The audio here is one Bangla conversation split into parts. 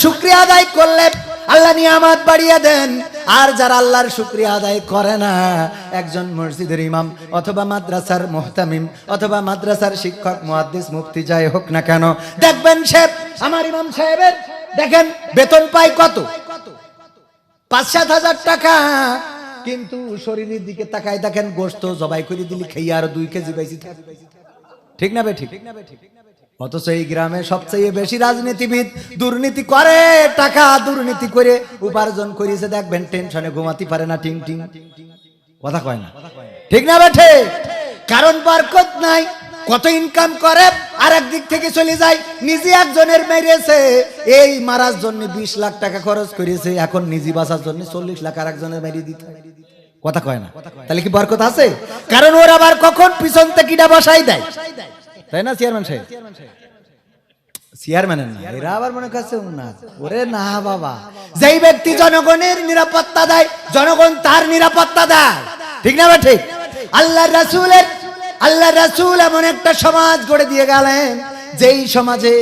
শুকরিয়া আদায় করলে আল্লাহ নিয়ামত বাড়িয়ে দেন। আর যারা আল্লাহর শুকরিয়া আদায় করে না, একজন মসজিদের ইমাম অথবা মাদ্রাসার মুহতামিম অথবা মাদ্রাসার শিক্ষক, মুহাদ্দিস, মুফতি যাই হোক না কেন, দেখবেন সে আমার ইমাম সাহেবের দেখেন বেতন পায় কত, ৫-৭ হাজার টাকা, কিন্তু শরীরের দিকে তাকায় দেখেন গোশত জবাই করে দিলি খেয়ে আর 2 কেজি বেশি। ঠিক না বে ঠিক? অথচ এই গ্রামে সবচেয়ে বেশি রাজনীতিবিদ দুর্নীতি করে, টাকা দুর্নীতি করে উপার্জন করেছে, দেখবেন টেনশনে ঘুমাতে পারে না, টিং টিং কথা কয় না। ঠিক না বেঠে? কারণ বরকত নাই, কত ইনকাম করে আর একদিক থেকে চলে যায়। নিজে একজনের মেরেছে, এই মারার জন্য 20 লাখ টাকা খরচ করেছে, এখন নিজে বাঁচার জন্য 40 লাখ আর একজনের মেরে দিতে কথা কয় না। তাহলে কি বরকত আছে? কারণ ওর আবার কখন পিছন থেকে বসাই দেয়, তাই না চেয়ারম্যান সাহেব? চেয়ারম্যানের না, এরা আবার মনে করছে না, ওরে না বাবা, যেই ব্যক্তি জনগণের নিরাপত্তা দেয়, জনগণ তার নিরাপত্তা দেয়। ঠিক না বা ঠিক? আল্লাহ রাসূল এমন একটা সমাজ গড়ে দিয়ে গেলেন, যেই সমাজে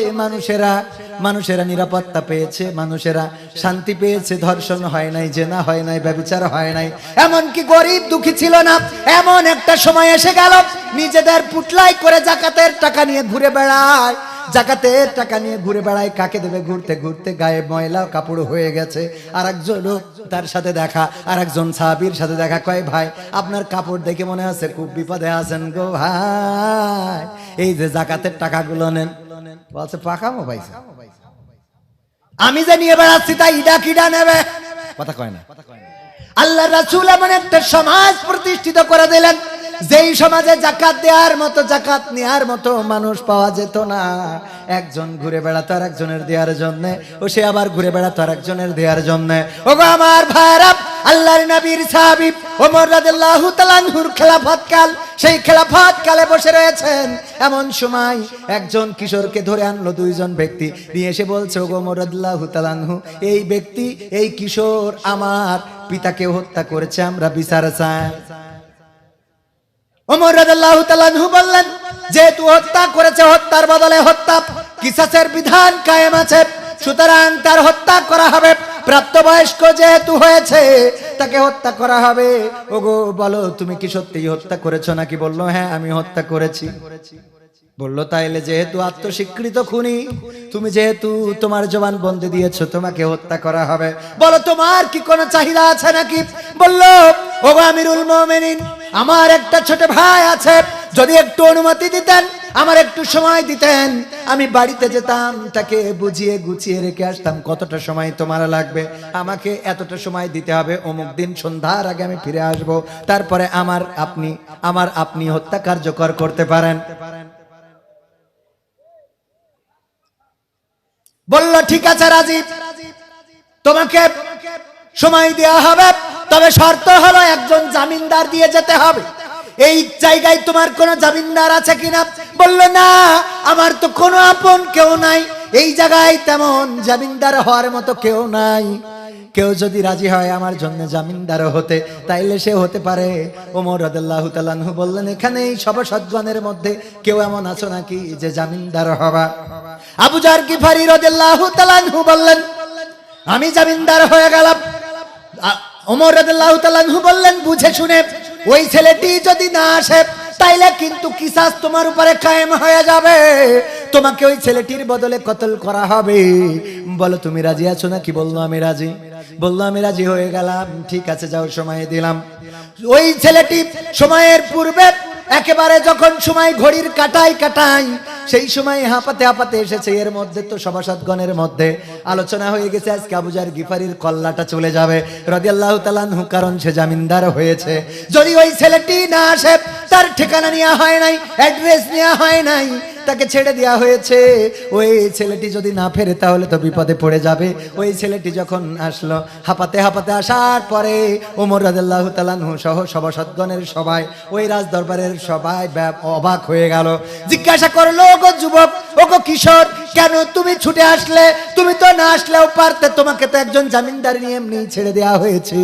মানুষেরা নিরাপত্তা পেয়েছে, মানুষেরা শান্তি পেয়েছে, ধর্ষণ হয় নাই, জেনা হয় নাই, ব্যভিচার হয় নাই, এমনকি গরিব দুঃখী ছিল না। এমন একটা সময় এসে গেল, নিজেদের পুটলাই করে জাকাতের টাকা নিয়ে ঘুরে বেড়ায়, জাকাতের টাকা নিয়ে ঘুরে বেড়ায়, কাকে দেবে ঘুরতে ঘুরতে গায়ে ময়লা কাপড় হয়ে গেছে। আর একজন তার সাথে দেখা, আর একজন সাহাবীর সাথে দেখা, কয় ভাই আপনার কাপড় দেখে মনে আছে খুব বিপদে আছেন গো ভাই, এই যে জাকাতের টাকাগুলো নেন। বলছে পাকামো ভাই, আমি যে নিয়ে বেড়াচ্ছি তাই ইডা কিডা নেবে, কথা কয় না। আল্লাহ রাসূল এমন একটা সমাজ প্রতিষ্ঠিত করে দিলেন, যেই সমাজে জাকাত দেওয়ার মতো, জাকাত নেওয়ার মতো মানুষ পাওয়া যেত না। একজন ঘুরে বেড়াতো আর একজনের দেওয়ার জন্য, ও সে আবার ঘুরে বেড়াতো আর একজনের দেওয়ার জন্য। ওগো আমার ভাইরা, আল্লাহর নবীর সাহাবী ওমর রাদিয়াল্লাহু তাআলা আনহুর খেলাফত কাল, সেই খেলাফত কালে বসে রয়েছেন। এমন সময় একজন কিশোরকে ধরে আনলো 2 জন ব্যক্তি, নিয়ে এসে বলছে, ওগো ওমর রাদিয়াল্লাহু তাআলা আনহু, এই ব্যক্তি, এই কিশোর আমার পিতাকে হত্যা করেছে, আমরা বিচার চাই। ওমর রাদিয়াল্লাহু তাআলা আনহু বললেন, যেহেতু হত্যা করেছে, হত্যার বদলে হত্যা, কিসাসের বিধান কায়েম আছে, সুতরাং তার হত্যা করা হবে। প্রাপ্তবয়স্ক যেহেতু হয়েছে, তাকে হত্যা করা হবে। ওগো বলো, তুমি কি সত্যিই হত্যা করেছো নাকি? বললো হ্যাঁ আমি হত্যা করেছি। বললো তাইলে যেহেতু আত্মস্বীকৃত খুনি, তুমি যেহেতু তোমার জবানবন্দি দিয়েছো, তোমাকে হত্যা করা হবে। বলো তোমার কি কোনো চাহিদা আছে নাকি? বললো, ওগো আমিরুল মুমিনিন, আমার একটা ছোট ভাই আছে, যদি একটু অনুমতি দিতেন, আমার একটু সময় দিতেন, আমি বাড়িতে যেতাম, তাকে বুঝিয়ে গুছিয়ে রেখে আসতাম। কতটা সময় তোমার লাগবে? আমাকে এতটা সময় দিতে হবে, অমুক দিন সন্ধ্যার আগে আমি ফিরে আসব, তারপরে আপনি হত্যা কার্যকর করতে পারেন। বলল ঠিক আছে রাজি, তোমাকে সময় দেওয়া হবে, তবে শর্ত হলো একজন জামিনদার দিয়ে যেতে হবে। এই জায়গায় তোমার কোনো জামিনদার আছে কিনা? বলল না, আমার তো কোনো আপন কেউ নাই, এই জায়গায় তেমন জামিনদার হওয়ার মতো কেউ নাই। কেউ যদি রাজি হয় আমার জন্য জামিনদার হতে, তাইলে সে হতে পারে। ওমর রাদিয়াল্লাহু তাআলা আনহু বললেন, এখানে এই সভাসদগণের মধ্যে কেউ এমন আছো নাকি যে জামিনদার হবা? আবু যার গিফারি রাদিয়াল্লাহু তাআলা আনহু বললেন, আমি জামিনদার হয়ে গেলাম। ওমর রাদিয়াল্লাহু তাআলা আনহু বললেন, বুঝে শুনে, ওই ছেলেটি যদি না আসে, তাইলে কিন্তু কিসাস তোমার উপরে কায়েম হয়ে যাবে, তোমাকে ওই ছেলেটির বদলে কতল করা হবে। বলো তুমি রাজি আছো নাকি? বললো আমি রাজি। বললো আমি রাজি হয়ে গেলাম, ঠিক আছে যাও, সময় দিলাম। ওই ছেলেটি সময়ের পূর্বে একেবারে যখন সময় ঘড়ির কাটাই সেই সময় হাঁপাতে এসেছে। এর মধ্যে তো সভাসদগণের মধ্যে আলোচনা হয়ে গেছে, আজকে আবু যার গিফারির কল্লাটা চলে যাবে রাদিয়াল্লাহু তাআলা আনহু, কারণ সে জামিনদার হয়েছে। যদি ওই ছেলেটি না আসে, তার ঠিকানা নেওয়া হয় নাই, অ্যাড্রেস নেওয়া হয় নাই, তাকে ছেড়ে দেওয়া হয়েছে, ওই ছেলেটি যদি না ফেরে তাহলে তো বিপদে পড়ে যাবে। ওই ছেলেটি যখন আসলো, হাঁপাতে আসার পরে ওমর রাদিয়াল্লাহু তাআলা আনহু সহ সভাসদগণের সবাই, ওই রাজ দরবারের সবাই অবাক হয়ে গেল। জিজ্ঞাসা করলো, ওগো যুবক, ওগো কিশোর, কেন তুমি ছুটে আসলে? তুমি তো না আসলেও পারতে, তোমাকে তো একজন জামিনদার নিয়ে এমনি ছেড়ে দেওয়া হয়েছে।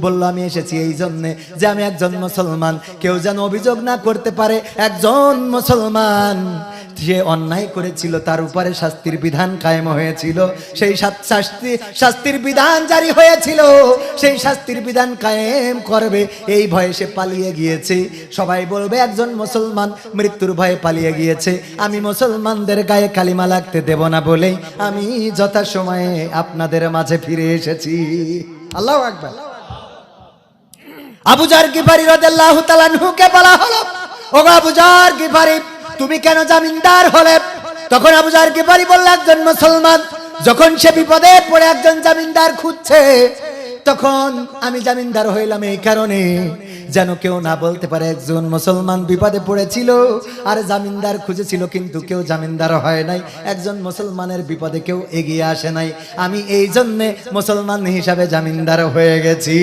বললো আমি এসেছি এই জন্যে যে আমি একজন মুসলমান, কেউ যেন অভিযোগ না করতে পারে একজন মুসলমান যে অন্যায় করেছিল তার উপরে শাস্তির বিধান কায়েম হয়েছিল, সেই শাস্তির বিধান জারি হয়েছিল, সেই শাস্তির বিধান কায়েম করবে এই ভয়ে সে পালিয়ে গিয়েছে। সবাই বলবে একজন মুসলমান মৃত্যুর ভয়ে পালিয়ে গিয়েছে, আমি মুসলমানদের গায়ে কালিমা লাগতে দেব না বলেই আমি যথাসময়ে আপনাদের মাঝে ফিরে এসেছি। আল্লাহু আকবার। আবু জার গিফারি রাদিয়াল্লাহু তাআলা আনহুকে বলা হলো, ওগো আবু জার গিফারি, তুমি কেন জামিনদার হলে? তখন আবু জার গিফারি বলল, একজন মুসলমান যখন সে বিপদে পড়ে একজন জামিনদার খুঁজছে, তখন আমি জামিনদার হইলাম এই কারণে যেন কেউ না বলতে পারে একজন মুসলমান বিপদে পড়েছিল আর জামিনদার খুঁজেছিল, কিন্তু কেউ জামিনদার হয় নাই, একজন মুসলমানের বিপদে কেউ এগিয়ে আসে নাই, আমি এই জন্যে মুসলমান হিসাবে জামিনদার হয়ে গেছি।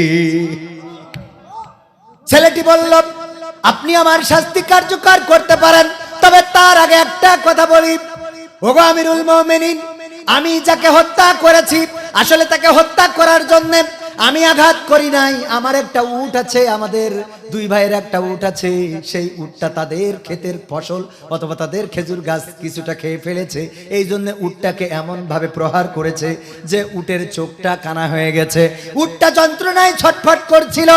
ছেলেটি বলল, আপনি আমার শাস্তি কার্যকর করতে পারেন, তবে তার আগে একটা কথা বলি, ওগো আমিরুল মুমিনিন, আমি যাকে হত্যা করেছি আসলে তাকে হত্যা করার জন্য আমি আঘাত করি নাই। আমার একটা উট আছে, আমাদের দুই ভাইয়ের একটা উট আছে, সেই উটটা তাদের ক্ষেতের ফসল অথবা তাদের খেজুর গাছ কিছুটা খেয়ে ফেলেছে, এই জন্য উটটাকে এমন ভাবে প্রহার করেছে যে উটের চোখটা কানা হয়ে গেছে। উটটা যন্ত্রণায় ছটফট করছিল,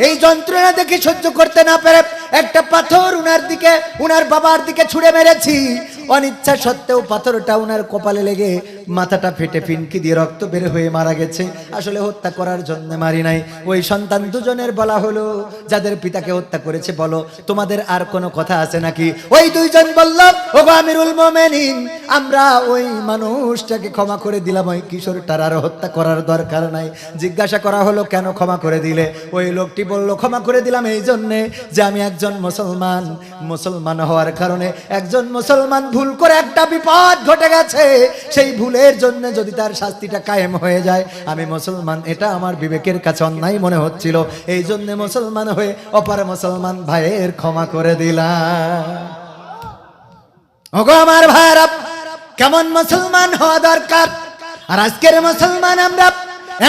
এই যন্ত্রণা দেখে সহ্য করতে না পেরে একটা পাথর উনার বাবার দিকে ছুঁড়ে মেরেছি। অনিচ্ছা সত্ত্বেও পাথরটা উনার কপালে লেগে মাথাটা ফেটে ফিনকি দিয়ে রক্ত বের হয়ে মারা গেছে। আসলে হত্যা করার জন্য মারি নাই। ওই সন্তান দুজনের বলা হলো, যাদের পিতাকে হত্যা করেছে, বলো তোমাদের আর কোনো কথা আছে নাকি? ওই দুইজন বলল, ওগো আমিরুল মুমিনিন, আমরা ওই মানুষটাকে ক্ষমা করে দিলাম, ওই কিশোরটার আর হত্যা করার দরকার নাই। জিজ্ঞাসা করা হলো, কেন ক্ষমা করে দিলে? ওই লোকটি বলল, ক্ষমা করে দিলাম এই জন্যে যে আমি একজন মুসলমান হওয়ার কারণে একজন মুসলমান ভুল করে একটা বিপদ ঘটে গেছে, সেই ভুলের জন্য যদি তার শাস্তিটা কায়েম হয়ে যায়, আমি মুসলমান, এটা আমার বিবেকের কাছে অন্যায় মনে হচ্ছিল, এই জন্য মুসলমান হয়ে অপর মুসলমান ভাইয়ের ক্ষমা করে দিলাম। ওগো আমার ভাইরা, কেমন মুসলমান হওয়া দরকার। আর আজকের মুসলমান আমরা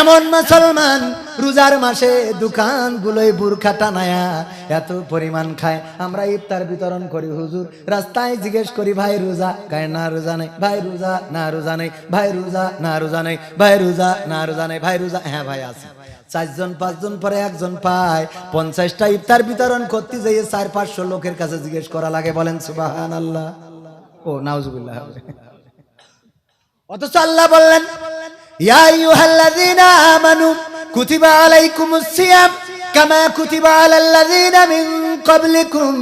এমন মুসলমান, রোজার মাসে দোকানগুলোয় বুরখা টানায়া এত পরিমাণ খায়। আমরা ইফতার বিতরণ করি, হুজুর রাস্তায় জিজ্ঞেস করি, ভাই রোজা? গায়ে না রোজা নেই। ভাই রোজা? না রোজা নেই। ভাই রোজা? না রোজা নেই। ভাই রোজা? না রোজা নেই। ভাই রোজা? হ্যাঁ ভাই আছে। 4 জন 5 জন পরে একজন পায়। 50টা ইফতার বিতরণ করতে যেয়ে 400-500 লোকের কাছে জিজ্ঞেস করা লাগে। বলেন সুবহানাল্লাহ। ও নাউজুবিল্লাহ। অথচ আল্লাহ বললেন, ইয়া আইয়ুহাল্লাযীনা আমানু কুতিবা আলাইকুমুস সিয়াম কামা কুতিবা আলাল্লাযীনা মিন ক্বাবলিকুম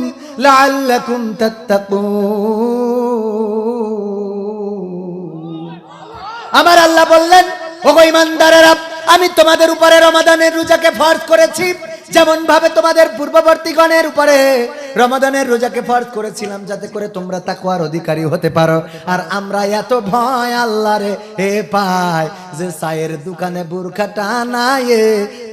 লাআল্লাকুম তাত্তাকুন। আমার আল্লাহ বললেন, ওগো ঈমানদারেরা, আমি তোমাদের উপরে রমাদানের রোজাকে ফরজ করেছি, যেমন ভাবে তোমাদের পূর্ববর্তীগণের উপরে রমাদানের রোজাকে ফরজ করেছিলাম, যাতে করে তোমরা তাকওয়ার অধিকারী হতে পারো। আর আমরা এত ভয় আল্লাহরে পাই যে চায়ের দোকানে বুরখা টানায়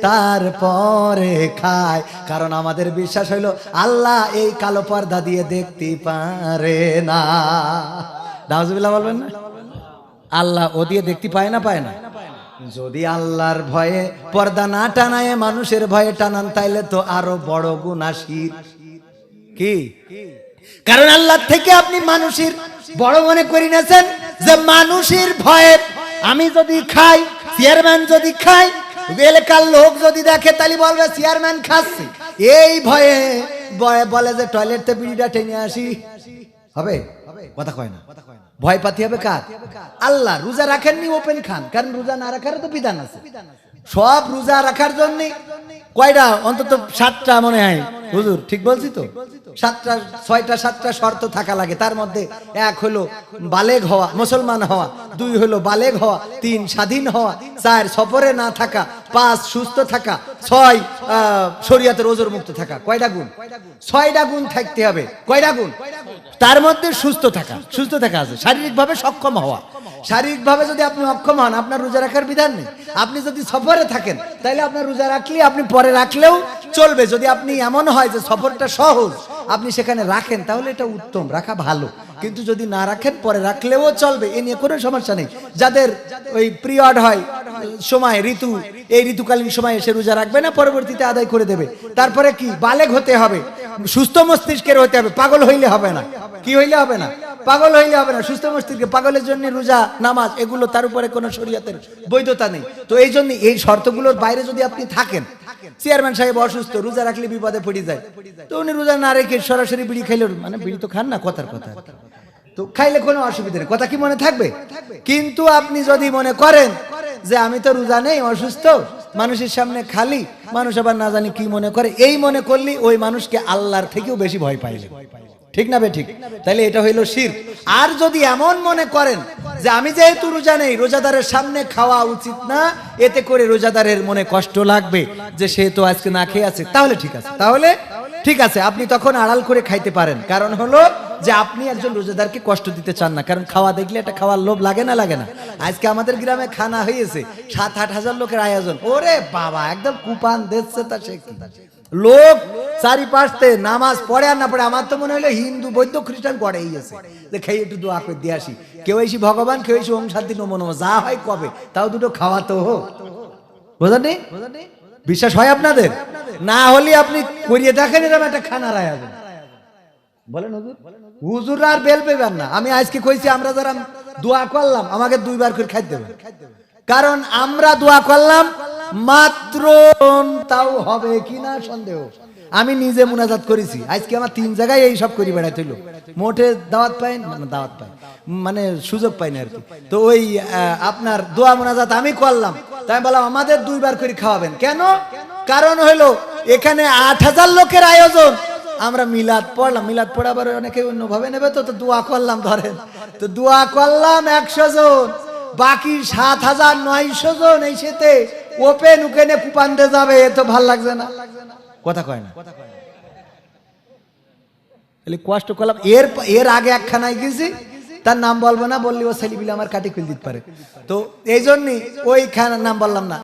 তারপরে খায়, কারণ আমাদের বিশ্বাস হইলো আল্লাহ এই কালো পর্দা দিয়ে দেখতে পারে না। নাউজুবিল্লাহ বলবেন না? আল্লাহ ও দিয়ে দেখতে পায় না? পায় না। যদি আল্লাহর ভয়ে পর্দা না টানায় মানুষের ভয়ে টানান, তাইলে তো আরো বড় গুনাহ শিরক। কি? কারণ আল্লাহ থেকে আপনি মানুষের বড় মনে করে নিয়েছেন, যে মানুষের ভয়ে আমি যদি খাই, চেয়ারম্যান যদি খাই, এলাকার লোক যদি দেখে, তাহলে বলবে চেয়ারম্যান খাচ্ছে। এই ভয়ে বলে যে টয়লেটে বিড়িটা টেনে আসি, হবে? কথা কয় না। ভয় পাতি হবে কার? আল্লাহ। রোজা রাখেননি, ওপেন খান, কারণ রোজা না রাখার তো বিধান আছে। সব রোজা রাখার জন্য কয়টা? অন্তত 7টা মনে হয়, হুজুর ঠিক বলছি তো? 6টা-7টা শর্ত থাকা লাগে। তার মধ্যে 1 হলো বালেগ হওয়া, মুসলমান হওয়া, 2 হলো বালেগ হওয়া, 3 স্বাধীন হওয়া, 4 সফরে না থাকা, 5 সুস্থ থাকা, 6 শরীয়তের ওজর মুক্ত থাকা। কয়টা গুণ? 6টা গুণ থাকতে হবে। কয়টা গুণ? তার মধ্যে সুস্থ থাকা আছে, শারীরিকভাবে সক্ষম হওয়া। শারীরিকভাবে যদি আপনি অক্ষম হন, আপনার রোজা রাখার বিধান নেই। আপনি যদি সফরে থাকেন, তাহলে আপনার রোজা রাখলে আপনি পরে রাখলেও চলবে। যদি আপনি এমন হয় যে সফরটা সহজ, আপনি সেখানে রাখেন, তাহলে এটা উত্তম, রাখা ভালো। কিন্তু যদি না রাখেন, পরে রাখলেও চলবে, এ নিয়ে কোনো সমস্যা নেই। যাদের ওই পিরিয়ড হয়, সময়, ঋতু, এই ঋতুকালীন সময় এসে রোজা রাখবে না, পরবর্তীতে আদায় করে দেবে। তারপরে কি? বালেগ হতে হবে, সুস্থ মস্তিষ্কের হতে হবে, পাগল হইলে হবে না। কি হইলে হবে না? পাগল হইলে হবে না, সুস্থ মস্তিষ্কে। পাগলের জন্য রোজা নামাজ এগুলো তার উপরে কোনো শরীয়তের বৈধতা নেই। তো এই জন্য এই শর্তগুলোর বাইরে যদি আপনি থাকেন, চেয়ারম্যান সাহেব অসুস্থ, রোজা রাখলে বিপদে পড়ে যায়, তো উনি রোজা না রেখে সরাসরি বিড়ি খাইলে, মানে বিড়ি তো খান না, কথার কথা, তো খাইলে কোনো অসুবিধা নেই, কথা কি মনে থাকবে? কিন্তু আপনি যদি মনে করেন যে আমি তো রোজা নেই, অসুস্থ, মানুষের সামনে খালি, মানুষ আবার না জানি কি মনে করে, এই মনে করলি ওই মানুষকে আল্লাহর থেকেও বেশি ভয় পাইলে, ঠিক না বে ঠিক? তাহলে এটা হইল শিরক। আর যদি এমন মনে করেন যে আমি যেহেতু রোজা নেই, রোজাদারের সামনে খাওয়া উচিত না, এতে করে রোজাদারের মনে কষ্ট লাগবে যে সে তো আজকে না খেয়ে আছে, তাহলে ঠিক আছে, তাহলে ঠিক আছে, আপনি তখন আড়াল করে খাইতে পারেন। কারণ হলো যে আপনি একজন রোজাদারকে কষ্ট দিতে চান না, কারণ খাওয়া দেখলে একটা খাওয়ার লোভ লাগে না, লাগে না? আজকে আমাদের গ্রামে খানা হয়েছে, 7-8 হাজার লোকের আয়োজন, ওরে বাবা, একদম কুপান দিচ্ছে, তা সে কি লোক চারিপাশে নামাজ পড়ে আর না পড়ে, আমার তো মনে হলো হিন্দু বৌদ্ধ খ্রিস্টান পড়েই আছে, যে খেয়ে একটু দোয়া করে দিয়ে আসি, কেউ এসে ভগবান, কেউ এসে ওম শান্তি নমো নমঃ, যা হয় কবে, তাও দুটো খাওয়া তো হোক, বোঝানি? বিশ্বাস হয় আপনাদের? না হলে আপনি করিয়ে দেখেন এরকম একটা খানার আয়োজন, বলেন হুজুর, হুজুর আর বেল পেবেন না। আমি আজকে কইছি আমরা যারা দোয়া করলাম আমাকে 2 বার করে খাইতে দেবে, কারণ আমরা দোয়া করলাম মাত্র, তাও হবে কিনা সন্দেহ। আমি নিজে মুনাজাত করেছি, আজকে আমার 3 জায়গায় এই সব করি বেড়াতে হইলো, মোটে দাওয়াত পাই না, দাওয়াত পাই মানে সুযোগ পাই না আর কি। তো ওই আপনার দোয়া মুনাজাত আমি করলাম, তাই বললাম আমাদের 2 বার করে খাওয়াবেন। কেন? কারণ হইলো এখানে 8,000 লোকের আয়োজন, আমরা মিলাদ পড়লাম, মিলাদ পড়াবার অনেকে অন্যভাবে নেবে, তো দোয়া করলাম, ধরেন তো দোয়া করলাম 100 জন, বাকি 7,900 জন এই সাথে ওপেন উকেনে কুপান্ডে যাবে, এ তো ভাল লাগছে না, কথা কয় না? কষ্ট করলাম। এর আগে একখানায় গেছি, তার নাম বলবো না, বললি ও ছেলেপিলে আমার কাটি খুলে দিতে পারে, তো এই জন্যই ওই খানার নাম বললাম না।